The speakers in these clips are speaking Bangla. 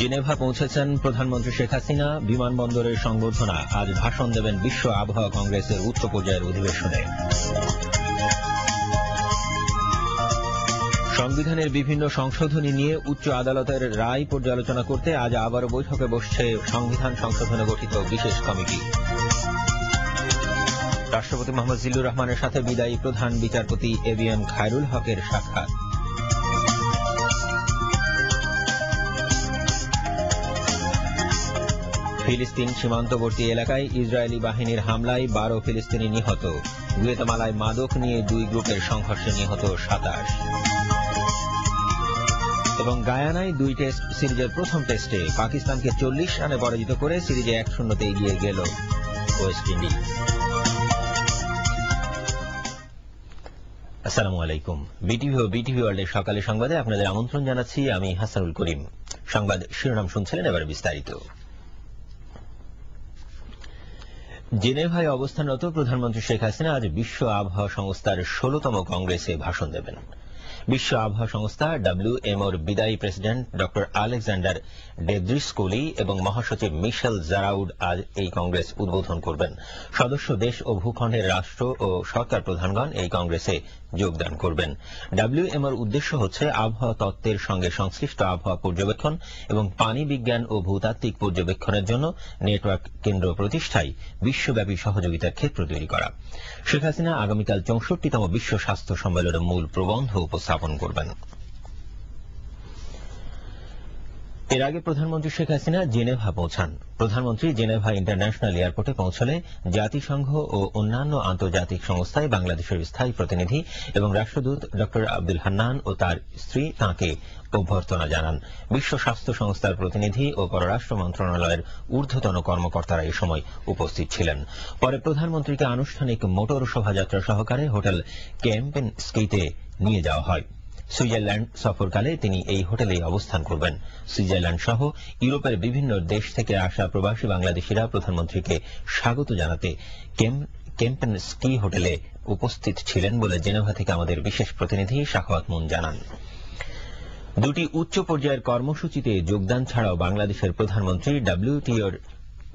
জেনেভা পৌঁছেছেন প্রধানমন্ত্রী শেখ হাসিনা। বিমানবন্দরের সংবর্ধনা। আজ ভাষণ দেবেন বিশ্ব আবহাওয়া কংগ্রেসের উচ্চ পর্যায়ের অধিবেশনে। সংবিধানের বিভিন্ন সংশোধনী নিয়ে উচ্চ আদালতের রায় পর্যালোচনা করতে আজ আবারও বৈঠকে বসছে সংবিধান সংশোধনে গঠিত বিশেষ কমিটি। রাষ্ট্রপতি মোহাম্মদ জিল্লুর রহমানের সাথে বিদায়ী প্রধান বিচারপতি এবিএম খায়রুল হকের সাক্ষাৎ। ফিলিস্তিন সীমান্তবর্তী এলাকায় ইসরায়েলি বাহিনীর হামলায় 12 ফিলিস্তিনি নিহত। গুয়েতামালায় মাদক নিয়ে 2 গ্রুপের সংঘর্ষে নিহত 27। এবং গায়ানায় 2 টেস্ট সিরিজের প্রথম টেস্টে পাকিস্তানকে 40 রানে পরাজিত করে সিরিজে 1-0 এগিয়ে গেল ওয়েস্ট ইন্ডিজ। আসসালামু আলাইকুম। বিটিভি ও বিটিভি ওয়ার্ল্ডের সকালে সংবাদে আপনাদের আমন্ত্রণ জানাচ্ছি। আমি হাসানুল করিম। সংবাদ শিরোনাম শুনছিলেন, এবার বিস্তারিত। জেনেভায় অবস্থানরত প্রধানমন্ত্রী শেখ হাসিনা আজ বিশ্ব আবহাওয়া সংস্থার 16তম কংগ্রেসে ভাষণ দেবেন। বিশ্ব আবহাওয়া সংস্থা WMOর বিদায়ী প্রেসিডেন্ট ড আলেকজান্ডার ডেদ্রিস্কোলি এবং মহাসচিব মিশেল জারাউড আজ এই কংগ্রেস উদ্বোধন করবেন। সদস্য দেশ ও ভূখণ্ডের রাষ্ট্র ও সরকার প্রধানগণ এই কংগ্রেসে যোগদান করবেন। WMOর উদ্দেশ্য হচ্ছে আবহাওয়া তত্ত্বের সঙ্গে সংশ্লিষ্ট আবহাওয়া পর্যবেক্ষণ এবং পানি বিজ্ঞান ও ভূতাত্ত্বিক পর্যবেক্ষণের জন্য নেটওয়ার্ক কেন্দ্র প্রতিষ্ঠায় বিশ্বব্যাপী সহযোগিতার ক্ষেত্র তৈরি করা। শেখ হাসিনা আগামীকাল 64তম বিশ্ব স্বাস্থ্য সম্মেলনের মূল প্রবন্ধ উপস্থাপন করবেন। এর আগে প্রধানমন্ত্রী শেখ হাসিনা জেনেভা পৌঁছান। প্রধানমন্ত্রী জেনেভা ইন্টারন্যাশনাল এয়ারপোর্টে পৌঁছলে জাতিসংঘ ও অন্যান্য আন্তর্জাতিক সংস্থায় বাংলাদেশের স্থায়ী প্রতিনিধি এবং রাষ্ট্রদূত ড আব্দুল হান্নান ও তার স্ত্রী তাঁকে অভ্যর্থনা জানান। বিশ্ব স্বাস্থ্য সংস্থার প্রতিনিধি ও পররাষ্ট্র মন্ত্রণালয়ের ঊর্ধ্বতন কর্মকর্তারা এ সময় উপস্থিত ছিলেন। পরে প্রধানমন্ত্রীকে আনুষ্ঠানিক মোটর শোভাযাত্রা সহকারে হোটেল কেম্পেনস্কিতে নিয়ে যাওয়া হয়। সুইজারল্যান্ড সফরকালে তিনি এই হোটেলেই অবস্থান করবেন। সুইজারল্যান্ড সহ ইউরোপের বিভিন্ন দেশ থেকে আসা প্রবাসী বাংলাদেশিরা প্রধানমন্ত্রীকে স্বাগত জানাতে কেম্পেনস্কি হোটেলে উপস্থিত ছিলেন বলে জেনেভা থেকে আমাদের বিশেষ প্রতিনিধি শাখাওয়াত মুন জানান। 2টি উচ্চ পর্যায়ের কর্মসূচিতে যোগদান ছাড়াও বাংলাদেশের প্রধানমন্ত্রী WTOর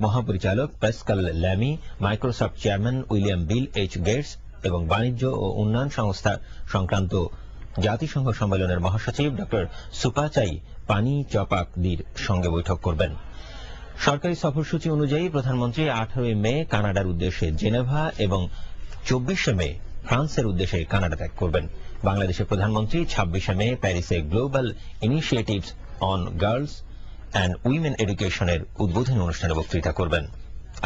মহাপরিচালক Pascal Lamy, Microsoft chairman William Bill H Gates এবং বাণিজ্য ও উন্নয়ন সংস্থা সংক্রান্ত জাতিসংঘ সম্মেলনের মহাসচিব ড সুপাচাই পানি চপাকদির সঙ্গে বৈঠক করবেন। সরকারি সফরসূচি অনুযায়ী প্রধানমন্ত্রী 18 মে কানাডার উদ্দেশ্যে জেনেভা এবং 24 মে ফ্রান্সের উদ্দেশ্যে কানাডা ত্যাগ করবেন। বাংলাদেশের প্রধানমন্ত্রী 26 মে প্যারিসে global initiatives on girls and women এডুকেশনের উদ্বোধনী অনুষ্ঠানে বক্তৃতা করবেন।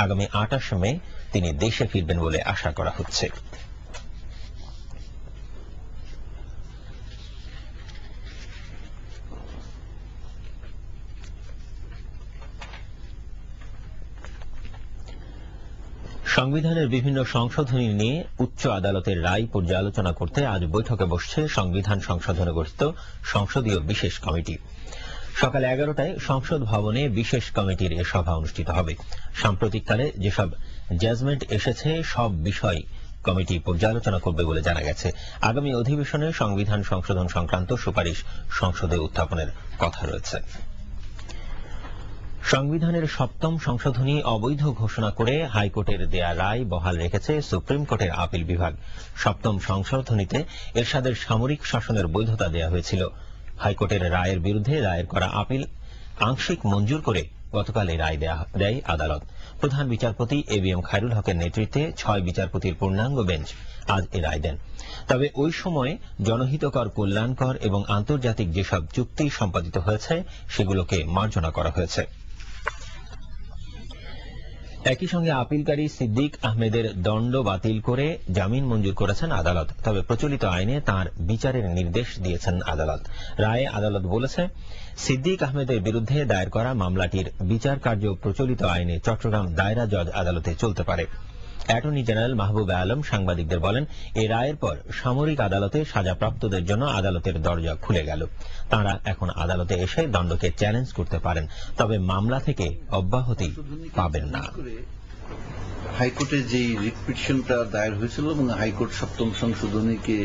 আগামী 28 মে তিনি দেশে ফিরবেন বলে আশা করা হচ্ছে। সংবিধানের বিভিন্ন সংশোধনী নিয়ে উচ্চ আদালতের রায় পর্যালোচনা করতে আজ বৈঠকে বসছে সংবিধান সংশোধনে গঠিত সংসদীয় বিশেষ কমিটি। সকাল 11টায় সংসদ ভবনে বিশেষ কমিটির এ সভা অনুষ্ঠিত হবে। সাম্প্রতিককালে যেসব জাজমেন্ট এসেছে সব বিষয় কমিটি পর্যালোচনা করবে বলে জানা গেছে। আগামী অধিবেশনে সংবিধান সংশোধন সংক্রান্ত সুপারিশ সংসদে উত্থাপনের কথা রয়েছে। সংবিধানের 7ম সংশোধনী অবৈধ ঘোষণা করে হাইকোর্টের দেয়া রায় বহাল রেখেছে সুপ্রিম কোর্টের আপিল বিভাগ। 7ম সংশোধনীতে এরশাদের সামরিক শাসনের বৈধতা দেয়া হয়েছিল। হাইকোর্টের রায়ের বিরুদ্ধে দায়ের করা আপিল আংশিক মঞ্জুর করে গতকাল এই রায় দেয় আদালত। প্রধান বিচারপতি এবিএম খায়রুল হকের নেতৃত্বে 6 বিচারপতির পূর্ণাঙ্গ বেঞ্চ আজ এই রায় দেন। তবে ওই সময় জনহিতকর, কল্যাণকর এবং আন্তর্জাতিক যেসব চুক্তি সম্পাদিত হয়েছে সেগুলোকে মার্জনা করা হয়েছে। একই সঙ্গে আপিলকারী সিদ্দিক আহমেদের দণ্ড বাতিল করে জামিন মঞ্জুর করেছেন আদালত। তবে প্রচলিত আইনে তাঁর বিচারের নির্দেশ দিয়েছেন আদালত। রায়ে আদালত বলেছে, সিদ্দিক আহমেদের বিরুদ্ধে দায়ের করা মামলাটির বিচার কার্য প্রচলিত আইনে চট্টগ্রাম দায়রা জজ আদালতে চলতে পারে। অ্যাটর্নি জেনারেল মাহবুবে আলম সাংবাদিকদের বলেন, এই রায়ের পর সামরিক আদালতে সাজাপ্রাপ্তদের জন্য আদালতের দরজা খুলে গেল। তাঁরা এখন আদালতে এসে দণ্ডকে চ্যালেঞ্জ করতে পারেন, তবে মামলা থেকে অব্যাহতি পাবেন না। হাইকোর্টে যে রিট পিটিশনটা দায়ের হয়েছিল এবং হাইকোর্ট 7ম সংশোধনীকে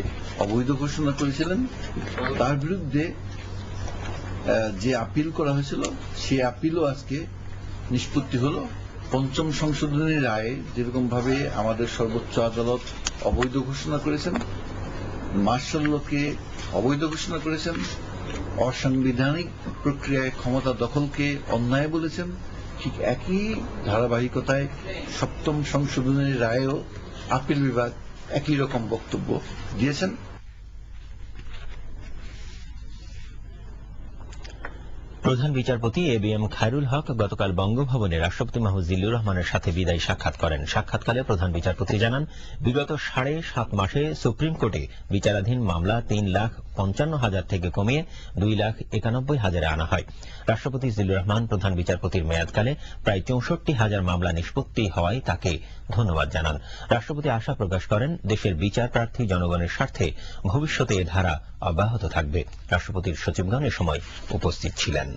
অবৈধ ঘোষণা করেছিলেন, তার বিরুদ্ধে যে আপিল করা হয়েছিল সেই আপিলও আজকে নিষ্পত্তি হলো। পঞ্চম সংশোধনী রায়ে যেরকম ভাবে আমাদের সর্বোচ্চ আদালত অবৈধ ঘোষণা করেছেন, মার্শাল লকে অবৈধ ঘোষণা করেছেন, অসাংবিধানিক প্রক্রিয়ায় ক্ষমতা দখলকে অন্যায় বলেছেন, ঠিক একই ধারাবাহিকতায় সপ্তম সংশোধনী রায়েও আপিল বিভাগ একই রকম বক্তব্য দিয়েছেন। প্রধান বিচারপতি এবিএম খায়রুল হক গতকাল বঙ্গভবনে রাষ্ট্রপতি মাহমুদ জিল্লুর রহমানের সাথে বিদায়ী সাক্ষাৎ করেন। সাক্ষাৎকালে প্রধান বিচারপতি জানান, বিগত 7.5 মাসে সুপ্রিম কোর্টে বিচারাধীন মামলা 3,55,000 থেকে কমিয়ে 2,91,000 আনা হয়। রাষ্ট্রপতি জিল্লুর রহমান প্রধান বিচারপতির মেয়াদকালে প্রায় 64,000 মামলা নিষ্পত্তি হওয়ায় তাকে ধন্যবাদ জানান। রাষ্ট্রপতি আশা প্রকাশ করেন, দেশের বিচার প্রার্থী জনগণের স্বার্থে ভবিষ্যতে এ ধারা অব্যাহত থাকবে। রাষ্ট্রপতির সচিবগণ এ সময় উপস্থিত ছিলেন।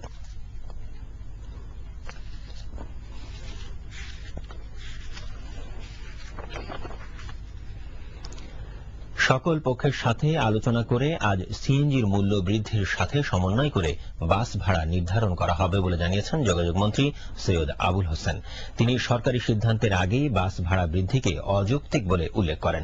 সকল পক্ষের সাথে আলোচনা করে আজ সিএনজির মূল্য বৃদ্ধির সাথে সমন্বয় করে বাস ভাড়া নির্ধারণ করা হবে বলে জানিয়েছেন যোগাযোগ মন্ত্রী সৈয়দ আবুল হোসেন। তিনি সরকারি সিদ্ধান্তের আগেই বাস ভাড়া বৃদ্ধিকে অযৌক্তিক বলে উল্লেখ করেন।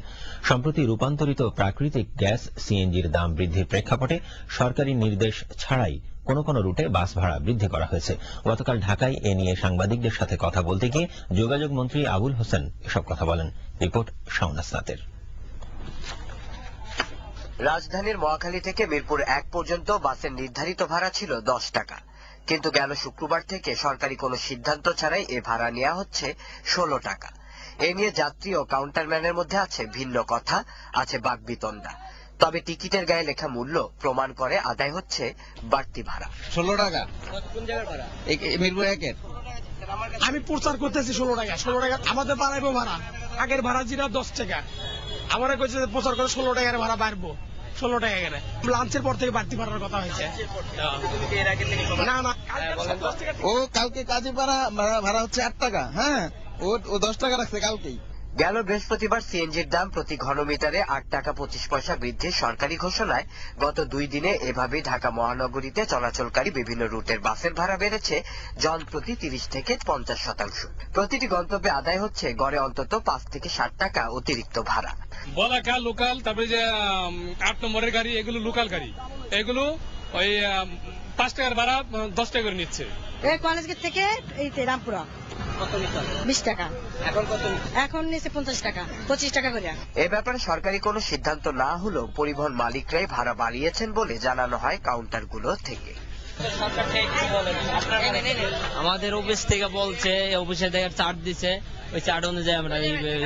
সম্প্রতি রূপান্তরিত প্রাকৃতিক গ্যাস সিএনজির দাম বৃদ্ধির প্রেক্ষাপটে সরকারি নির্দেশ ছাড়াই কোন কোন রুটে বাস ভাড়া বৃদ্ধি করা হয়েছে। গতকাল ঢাকায় এ নিয়ে সাংবাদিকদের সাথে কথা বলতে গিয়ে যোগাযোগ মন্ত্রী আবুল হোসেন এসব কথা বলেন। রিপোর্ট শাওনাজ নাতের। রাজধানীর মহাখালী থেকে মিরপুর 1 পর্যন্ত বাসের নির্ধারিত ভাড়া ছিল 10 টাকা, কিন্তু গেল শুক্রবার থেকে সরকারি কোনো সিদ্ধান্ত ছাড়াই এ ভাড়া নেওয়া হচ্ছে 16 টাকা। এ নিয়ে যাত্রী ও কাউন্টারম্যানের মধ্যে আছে ভিন্ন কথা, আছে বাকবিতণ্ডা। তবে টিকিটের গায়ে লেখা মূল্য প্রমাণ করে আদায় হচ্ছে বাড়তি ভাড়া। 16 টাকা কোন জায়গার ভাড়া? মিরপুর 1-এর। আমি প্রচার করতেছি 16 টাকা। 16 টাকা আমাদের বাড়াইবো ভাড়া। আগের ভাড়া ছিল 10 টাকা। আমরা কইছে প্রচার করে 16 টাকার ভাড়া বাড়বো। 16 টাকা করে লাঞ্চের পর থেকে বাড়তি ভাড়ার কথা হয়েছে। না না, ও কালকে কাজে ভাড়া হচ্ছে 8 টাকা। হ্যাঁ, ও 10 টাকা রাখছে কালকেই। গেল বৃহস্পতিবার সিএনজির দাম প্রতি ঘনমিটারে 8 টাকা 25 পয়সা বৃদ্ধির সরকারি ঘোষণায় গত 2 দিনে এভাবেই ঢাকা মহানগরীতে চলাচলকারী বিভিন্ন রুটের বাসের ভাড়া বেড়েছে জন প্রতি 30 থেকে 50%। প্রতিটি গন্তব্যে আদায় হচ্ছে গড়ে অন্তত 5 থেকে 60 টাকা অতিরিক্ত ভাড়া। বলাকা লোকাল, তারপরে যে 8 নম্বরের গাড়ি, এগুলো লোকাল গাড়ি, এগুলো ওই 5 টাকার ভাড়া 10 টাকা করে নিচ্ছে। এই কলেজ গেট থেকে এই রামপুরা 20 টাকা, এখন নিচে 50 টাকা 25 টাকা করে। এ ব্যাপারে সরকারি কোনো সিদ্ধান্ত না হলেও পরিবহন মালিকরাই ভাড়া বাড়িয়েছেন বলে জানানো হয় কাউন্টারগুলো থেকে। আমাদের অফিস থেকে বলছে, অফিসে থেকে চার্ট দিছে, ওই চার্ট অনুযায়ী আমরা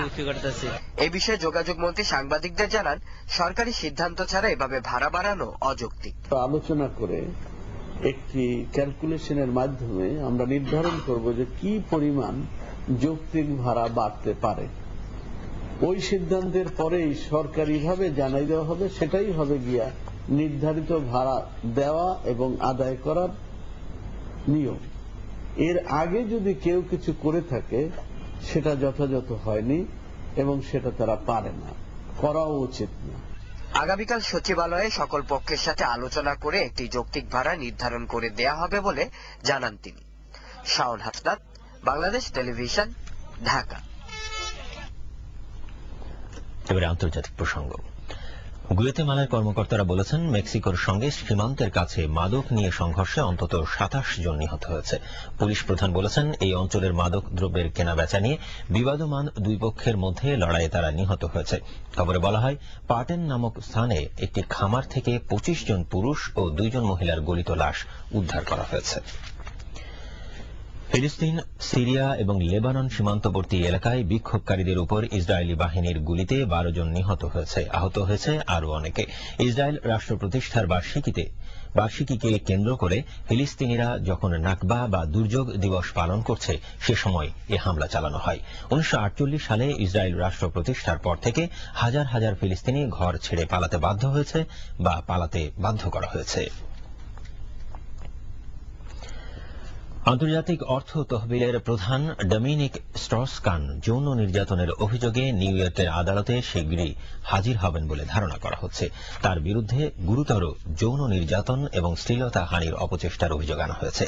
বিক্রি করতেছি। এই বিষয়ে যোগাযোগ মন্ত্রী সাংবাদিকদের জানান, সরকারি সিদ্ধান্ত ছাড়া এভাবে ভাড়া বাড়ানো অযৌক্তিক। আলোচনা করে একটি ক্যালকুলেশনের মাধ্যমে আমরা নির্ধারণ করব যে কি পরিমাণ যৌক্তিক ভাড়া বাড়তে পারে। ওই সিদ্ধান্তের পরেই সরকারিভাবে জানাই দেওয়া হবে, সেটাই হবে গিয়া নির্ধারিত ভাড়া দেওয়া এবং আদায় করার নিয়ম। এর আগে যদি কেউ কিছু করে থাকে সেটা যথাযথ হয়নি এবং সেটা তারা পারে না, করাও উচিত না। আগামীকাল সচিবালয়ে সকল পক্ষের সাথে আলোচনা করে একটি যৌক্তিক ভাড়া নির্ধারণ করে দেয়া হবে বলে জানান তিনি। শাওন হাসনাত, বাংলাদেশ টেলিভিশন, ঢাকা। এবারে আন্তর্জাতিক প্রসঙ্গ। গুয়েতেমালার কর্মকর্তারা বলেছেন, মেক্সিকোর সঙ্গে সীমান্তের কাছে মাদক নিয়ে সংঘর্ষে অন্তত 27 জন নিহত হয়েছে। পুলিশ প্রধান বলেছেন, এই অঞ্চলের মাদক দ্রব্যের কেনাবেচা নিয়ে বিবাদমান দুই পক্ষের মধ্যে লড়াইয়ে তারা নিহত হয়েছে। খবরে বলা হয়, পাটেন নামক স্থানে একটি খামার থেকে 25 জন পুরুষ ও 2 জন মহিলার গলিত লাশ উদ্ধার করা হয়েছে। ফিলিস্তিন, সিরিয়া এবং লেবানন সীমান্তবর্তী এলাকায় বিক্ষোভকারীদের উপর ইসরায়েলি বাহিনীর গুলিতে 12 জন নিহত হয়েছে, আহত হয়েছে আরও অনেকে। ইসরায়েল রাষ্ট্র প্রতিষ্ঠার বার্ষিকীকে কেন্দ্র করে ফিলিস্তিনিরা যখন নাকবা বা দুর্যোগ দিবস পালন করছে, সে সময় এ হামলা চালানো হয়। 1948 সালে ইসরায়েল রাষ্ট্র প্রতিষ্ঠার পর থেকে হাজার হাজার ফিলিস্তিনি ঘর ছেড়ে পালাতে বাধ্য হয়েছে বা পালাতে বাধ্য করা হয়েছে। আন্তর্জাতিক অর্থ তহবিলের প্রধান ডমিনিক স্ট্রস-কান যৌন নির্যাতনের অভিযোগে নিউ ইয়র্কের আদালতে শিগগিরই হাজির হবেন বলে ধারণা করা হচ্ছে। তার বিরুদ্ধে গুরুতর যৌন নির্যাতন এবং শ্লীলতা হানির অপচেষ্টার অভিযোগ আনা হয়েছে।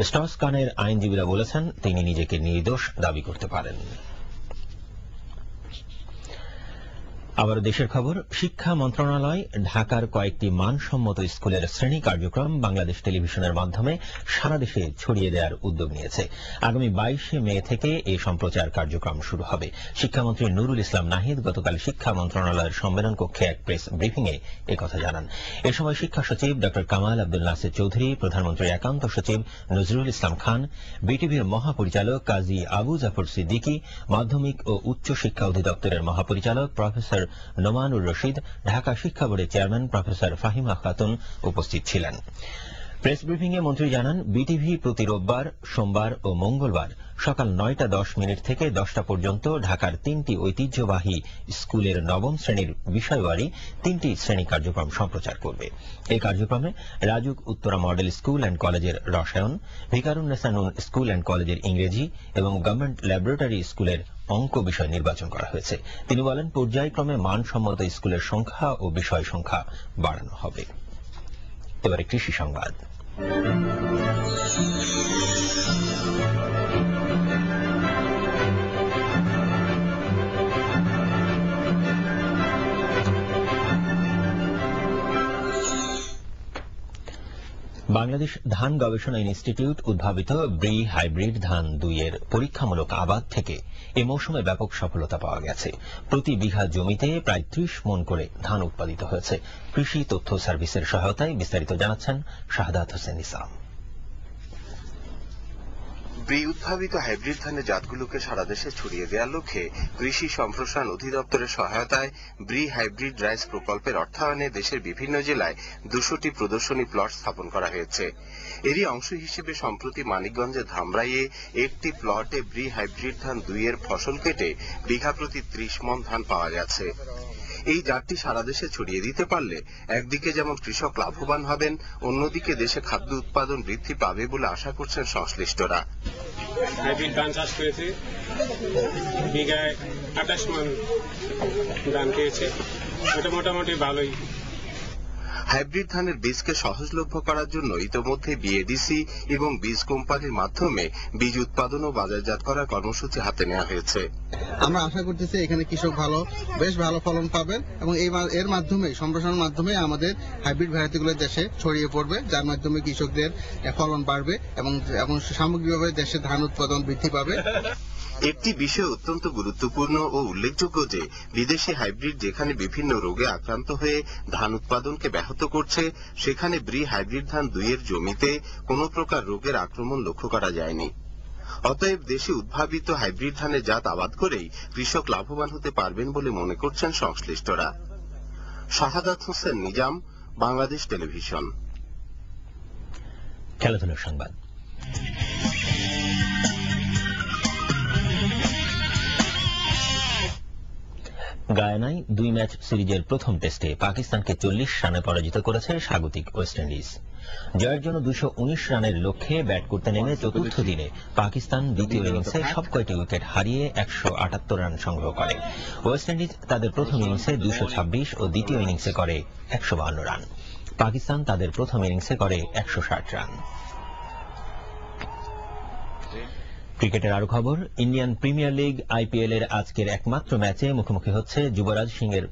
স্ট্রস-কানের আইনজীবীরা বলেছেন তিনি নিজেকে নির্দোষ দাবি করতে পারেন। আবার দেশের খবর, শিক্ষা মন্ত্রণালয় ঢাকার কয়েকটি মানসম্মত স্কুলের শ্রেণী কার্যক্রম বাংলাদেশ টেলিভিশনের মাধ্যমে সারা দেশে ছড়িয়ে দেওয়ার উদ্যোগ নিয়েছে। আগামী 22 মে থেকে এই সম্প্রচার কার্যক্রম শুরু হবে। শিক্ষামন্ত্রী নুরুল ইসলাম নাহিদ গতকাল শিক্ষা মন্ত্রণালয়ের সম্মেলন কক্ষে এক প্রেস ব্রিফিংয়ে একথা জানান। এ সময় শিক্ষা সচিব ড কামাল আব্দুল নাসির চৌধুরী, প্রধানমন্ত্রীর একান্ত সচিব নজরুল ইসলাম খান, বিটিভির মহাপরিচালক কাজী আবু জাফর সিদ্দিকী, মাধ্যমিক ও উচ্চ শিক্ষা অধিদপ্তরের মহাপরিচালক প্রফেসর নোমানুর রশিদ, ঢাকা শিক্ষা বোর্ডের চেয়ারম্যান প্রফেসর ফাহিমা খাতুন উপস্থিত ছিলেন। প্রেস ব্রিফিংয়ে মন্ত্রী জানান, বিটিভি প্রতি রোববার, সোমবার ও মঙ্গলবার সকাল 9টা10 থেকে 10টা পর্যন্ত ঢাকার 3টি ঐতিহ্যবাহী স্কুলের নবম শ্রেণীর বিষয়ওয়ারি 3টি শ্রেণী কার্যক্রম সম্প্রচার করবে। এই কার্যক্রমে RAJUK Uttara model school and কলেজের রসায়ন, ভিকারুন্নেসা নূন স্কুল অ্যান্ড কলেজের ইংরেজি এবং গভর্নমেন্ট ল্যাবরেটরি স্কুলের অঙ্ক বিষয় নির্বাচন করা হয়েছে। তিনি বলেন, পর্যায়ক্রমে মানসম্মত স্কুলের সংখ্যা ও বিষয় সংখ্যা বাড়ানো হবে। এবারে কৃষি সংবাদ। বাংলাদেশ ধান গবেষণা ইনস্টিটিউট উদ্ভাবিত ব্রি হাইব্রিড ধান 2 এর পরীক্ষামূলক আবাদ থেকে এ মৌসুমে ব্যাপক সফলতা পাওয়া গেছে। প্রতি বিঘা জমিতে প্রায় 30 মণ করে ধান উৎপাদিত হয়েছে। কৃষি তথ্য সার্ভিসের সহায়তায় বিস্তারিত জানাচ্ছেন শাহাদাত হোসেন ইসলাম। ব্রি উদ্ভাবিত হাইব্রিড ধানের জাতগুলোকে সারা দেশে ছড়িয়ে দেওয়ার লক্ষ্যে কৃষি সম্প্রসারণ অধিদপ্তরের সহায়তায় ব্রি হাইব্রিড রাইস প্রকল্পের অর্থায়নে দেশের বিভিন্ন জেলায় 200টি প্রদর্শনী প্লট স্থাপন করা হয়েছে। এরই অংশ হিসেবে সম্প্রতি মানিকগঞ্জের ধামরাইয়ে একটি প্লটে ব্রি হাইব্রিড ধান 2 এর ফসল কেটে বিঘা প্রতি 30 মণ ধান পাওয়া গেছে। এই জাতটি সারা দেশে ছড়িয়ে দিতে পারলে একদিকে যেমন কৃষক লাভবান হবেন, অন্যদিকে দেশে খাদ্য উৎপাদন বৃদ্ধি পাবে বলে আশা করছেন সংশ্লিষ্টরা। হাইব্রিড ধান চাষ করেছে, বিঘায় 28 মণ ধান পেয়েছে, এটা মোটামুটি ভালোই। হাইব্রিড ধানের বীজকে সহজলভ্য করার জন্য ইতোমধ্যে বিএডিসি এবং বীজ কোম্পানির মাধ্যমে বীজ উৎপাদন ও বাজারজাত করার কর্মসূচি হাতে নেওয়া হয়েছে। আমরা আশা করতেছি এখানে কৃষক বেশ ভালো ফলন পাবেন এবং এর মাধ্যমে সম্প্রসারণের মাধ্যমে আমাদের হাইব্রিড ভ্যারাইটিগুলো দেশে ছড়িয়ে পড়বে, যার মাধ্যমে কৃষকদের ফলন বাড়বে এবং সামগ্রিকভাবে দেশে ধান উৎপাদন বৃদ্ধি পাবে। একটি বিষয় অত্যন্ত গুরুত্বপূর্ণ ও উল্লেখযোগ্য যে বিদেশি হাইব্রিড যেখানে বিভিন্ন রোগে আক্রান্ত হয়ে ধান উৎপাদনকে ব্যাহত করছে, সেখানে ব্রি হাইব্রিড ধান 2 এর জমিতে কোনো প্রকার রোগের আক্রমণ লক্ষ্য করা যায়নি। অতএব দেশে উদ্ভাবিত হাইব্রিড ধানের জাত আবাদ করেই কৃষক লাভবান হতে পারবেন বলে মনে করছেন সংশ্লিষ্টরা। শাহাদাত হোসেন নিজাম, বাংলাদেশ টেলিভিশন। খেলাধুলার সংবাদ। গায়ানায় 2 ম্যাচ সিরিজের প্রথম টেস্টে পাকিস্তানকে 40 রানে পরাজিত করেছে স্বাগতিক ওয়েস্ট ইন্ডিজ। জয়ের জন্য 219 রানের লক্ষ্যে ব্যাট করতে নেমে চতুর্থ দিনে পাকিস্তান দ্বিতীয় ইনিংসে সবকয়টি উইকেট হারিয়ে 178 রান সংগ্রহ করে। ওয়েস্ট ইন্ডিজ তাদের প্রথম ইনিংসে 226 ও দ্বিতীয় ইনিংসে করে 152 রান। পাকিস্তান তাদের প্রথম ইনিংসে করে 160 রান। ক্রিকেটের আরো খবর, ইন্ডিয়ান প্রিমিয়ার লিগ আইপিএল এর আজকের একমাত্র ম্যাচে মুখোমুখি হচ্ছে যুবরাজ সিং এর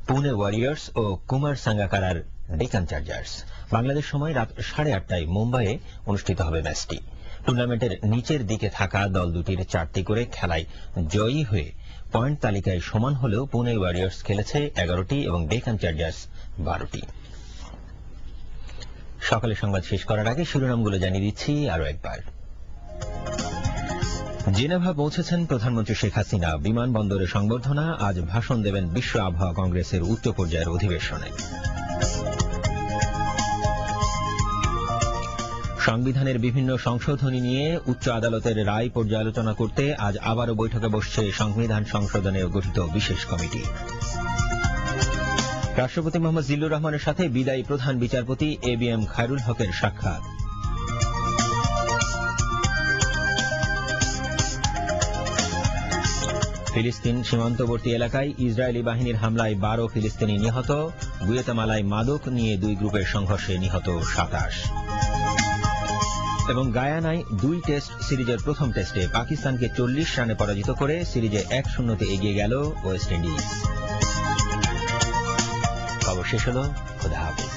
পুনে ওয়ারিয়র্স ও কুমার সাঙ্গাকারার ডেকান চার্জার্স। বাংলাদেশ সময় রাত 8:30টায় মুম্বাইয়ে অনুষ্ঠিত হবে ম্যাচটি। টুর্নামেন্টের নিচের দিকে থাকা দল দুটির 4টি করে খেলায় জয়ী হয়ে পয়েন্ট তালিকায় সমান হলেও পুনে ওয়ারিয়র্স খেলেছে 11টি এবং ডেকান চার্জার্স 12টি। সকালে সংবাদ শেষ করার আগে শিরোনামগুলো জানিয়ে দিচ্ছি আরো একবার। জেনেভা পৌঁছেছেন প্রধানমন্ত্রী শেখ হাসিনা। বিমানবন্দরে সংবর্ধনা, আজ ভাষণ দেবেন বিশ্ব আবহাওয়া কংগ্রেসের উচ্চ পর্যায়ের অধিবেশনে। সংবিধানের বিভিন্ন সংশোধনী নিয়ে উচ্চ আদালতের রায় পর্যালোচনা করতে আজ আবারও বৈঠকে বসছে সংবিধান সংশোধনে গঠিত বিশেষ কমিটি। রাষ্ট্রপতি মোহাম্মদ জিল্লুর রহমানের সাথে বিদায়ী প্রধান বিচারপতি এবিএম খায়রুল হকের সাক্ষাৎ। ফিলিস্তিন সীমান্তবর্তী এলাকায় ইসরায়েলি বাহিনীর হামলায় 12 ফিলিস্তিনি নিহত। গুয়েতামালায় মাদক নিয়ে 2 গ্রুপের সংঘর্ষে নিহত 27। এবং গায়ানায় 2 টেস্ট সিরিজের প্রথম টেস্টে পাকিস্তানকে 40 রানে পরাজিত করে সিরিজে 1-0 এগিয়ে গেল ওয়েস্ট ইন্ডিজ। খবর শেষ হল। খোদা হাফেজ।